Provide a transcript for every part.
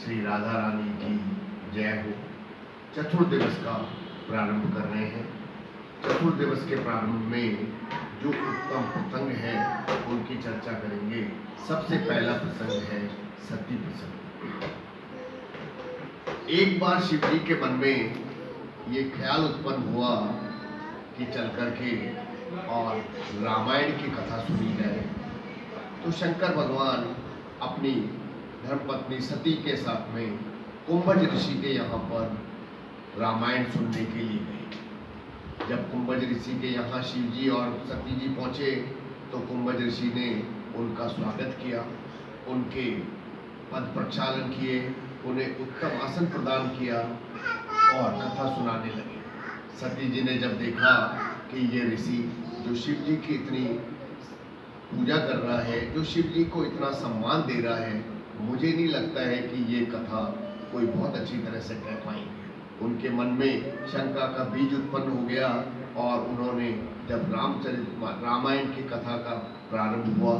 श्री राधा रानी की जय हो। चतुर्दिवस का प्रारंभ कर रहे हैं। चतुर्दिवस के प्रारंभ में जो उत्तम प्रसंग है उनकी चर्चा करेंगे। सबसे पहला प्रसंग है सती प्रसंग। एक बार शिव जी के मन में ये ख्याल उत्पन्न हुआ कि चल करके और रामायण की कथा सुनी जाए। तो शंकर भगवान अपनी धर्मपत्नी सती के साथ में कुंभज ऋषि के यहाँ पर रामायण सुनने के लिए गए। जब कुंभज ऋषि के यहाँ शिव जी और सती जी पहुँचे तो कुंभज ऋषि ने उनका स्वागत किया, उनके पद प्रक्षालन किए, उन्हें उत्तम आसन प्रदान किया और कथा सुनाने लगे। सती जी ने जब देखा कि ये ऋषि जो शिव जी की इतनी पूजा कर रहा है, जो शिव जी को इतना सम्मान दे रहा है, मुझे नहीं लगता है कि ये कथा कोई बहुत अच्छी तरह से कह पाएंगे। उनके मन में शंका का बीज उत्पन्न हो गया और उन्होंने जब रामायण की कथा का प्रारंभ हुआ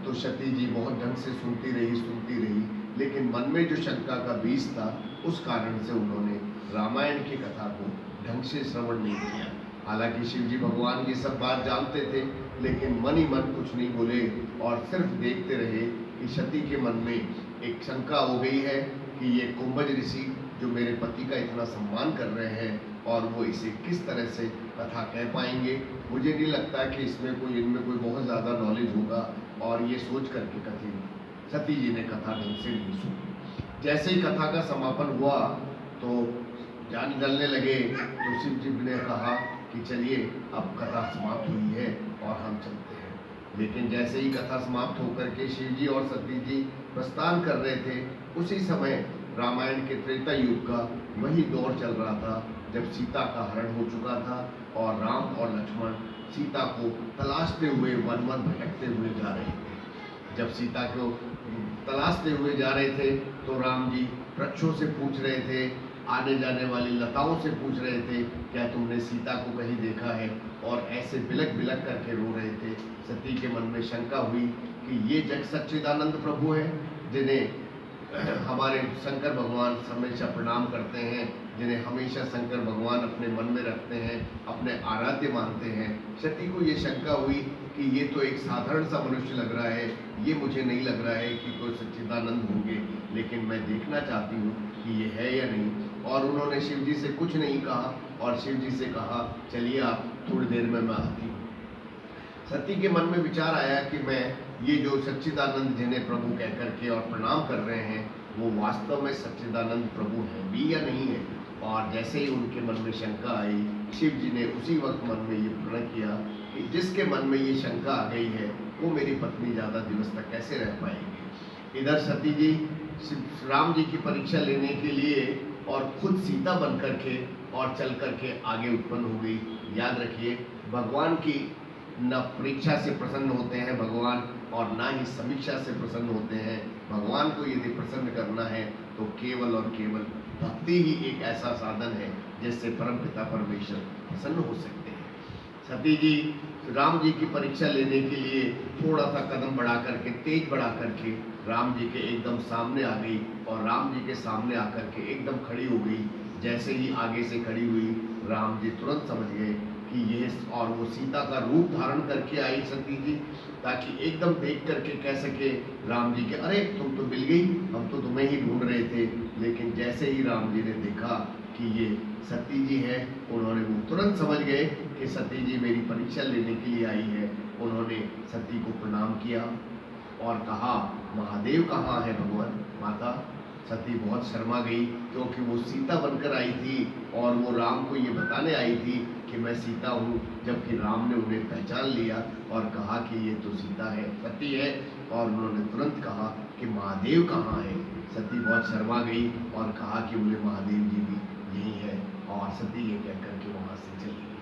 तो सती जी बहुत ढंग से सुनती रही, लेकिन मन में जो शंका का बीज था उस कारण से उन्होंने रामायण की कथा को ढंग से श्रवण नहीं किया। हालांकि शिव जी भगवान ये सब बात जानते थे, लेकिन मन ही मन कुछ नहीं बोले और सिर्फ देखते रहे कि सती के मन में एक शंका हो गई है कि ये कुंभज ऋषि जो मेरे पति का इतना सम्मान कर रहे हैं और वो इसे किस तरह से कथा कह पाएंगे। मुझे नहीं लगता कि इनमें कोई बहुत ज़्यादा नॉलेज होगा। और ये सोच करके सती जी ने कथा ढंग से नहीं सुनी। जैसे ही कथा का समापन हुआ तो जान निकलने लगे तो शिव जी ने कहा कि चलिए अब कथा समाप्त हुई है और हम चलते हैं। लेकिन जैसे ही कथा समाप्त होकर के शिव जी और सती जी प्रस्थान कर रहे थे, उसी समय रामायण के त्रेता युग का वही दौर चल रहा था जब सीता का हरण हो चुका था और राम और लक्ष्मण सीता को तलाशते हुए वन भटकते हुए जा रहे थे। जब सीता को तलाशते हुए जा रहे थे तो राम जी वृक्षों से पूछ रहे थे, आने जाने वाली लताओं से पूछ रहे थे, क्या तुमने सीता को कहीं देखा है? और ऐसे बिलक बिलक करके रो रहे थे। सती के मन में शंका हुई कि ये जग सच्चिदानंद प्रभु है जिन्हें हमारे शंकर भगवान हमेशा प्रणाम करते हैं, जिन्हें हमेशा शंकर भगवान अपने मन में रखते हैं, अपने आराध्य मानते हैं। सती को ये शंका हुई कि ये तो एक साधारण सा मनुष्य लग रहा है, ये मुझे नहीं लग रहा है कि कोई सच्चिदानंद होंगे, लेकिन मैं देखना चाहती हूँ कि ये है या नहीं। और उन्होंने शिव जी से कुछ नहीं कहा और शिव जी से कहा चलिए आप थोड़ी देर में मैं आती हूँ। सती के मन में विचार आया कि मैं ये जो सच्चिदानंद जिन्हें प्रभु कह करके और प्रणाम कर रहे हैं वो वास्तव में सच्चिदानंद प्रभु हैं भी या नहीं है। और जैसे ही उनके मन में शंका आई, शिव जी ने उसी वक्त मन में ये प्रण किया कि जिसके मन में ये शंका आ गई है वो मेरी पत्नी ज़्यादा दिवस तक कैसे रह पाएगी। इधर सती जी राम जी की परीक्षा लेने के लिए और खुद सीता बन करके और चल करके आगे उत्पन्न हो गई। याद रखिए, भगवान की न परीक्षा से प्रसन्न होते हैं भगवान और ना ही समीक्षा से प्रसन्न होते हैं। भगवान को यदि प्रसन्न करना है तो केवल और केवल भक्ति ही एक ऐसा साधन है जिससे परमपिता परमेश्वर प्रसन्न हो सकते हैं। सती जी राम जी की परीक्षा लेने के लिए थोड़ा सा कदम बढ़ा करके, तेज बढ़ा करके राम जी के एकदम सामने आ गई और राम जी के सामने आकर के एकदम खड़ी हो गई। जैसे ही आगे से खड़ी हुई, राम जी तुरंत समझ गए कि यह, और वो सीता का रूप धारण करके आई सती जी ताकि एकदम देख करके कह सके राम जी के, अरे तुम तो मिल गई, हम तो तुम्हें ही ढूंढ रहे थे। लेकिन जैसे ही राम जी ने देखा कि ये सती जी है, उन्होंने वो तुरंत समझ गए कि सती जी मेरी परीक्षा लेने के लिए आई है। उन्होंने सती को प्रणाम किया और कहा महादेव कहाँ है भगवान माता। सती बहुत शर्मा गई क्योंकि वो सीता बनकर आई थी और वो राम को ये बताने आई थी कि मैं सीता हूँ, जबकि राम ने उन्हें पहचान लिया और कहा कि ये तो सीता है, सती है। और उन्होंने तुरंत कहा कि महादेव कहाँ है। सती बहुत शर्मा गई और कहा कि बोले महादेव जी भी यही है। और सती ये कह करके वहाँ से चली गई।